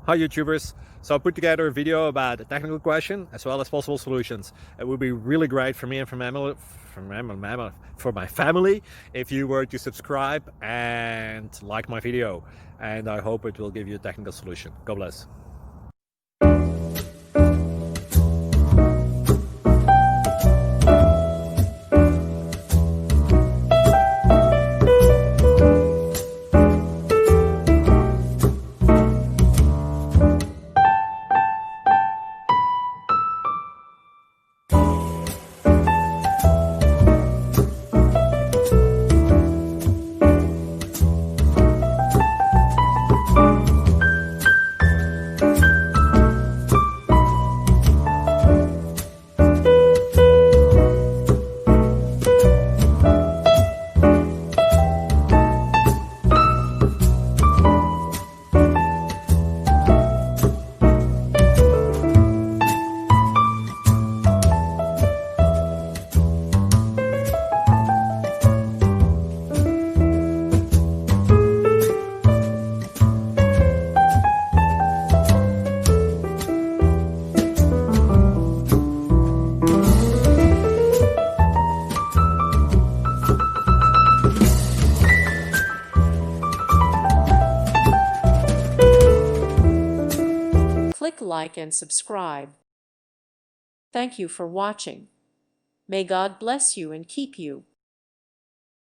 Hi YouTubers. So I put together a video about a technical question as well as possible solutions. It would be really great for me and for my family if you were to subscribe and like my video, and I hope it will give you a technical solution. God bless. Click like and subscribe. Thank you for watching. May God bless you and keep you.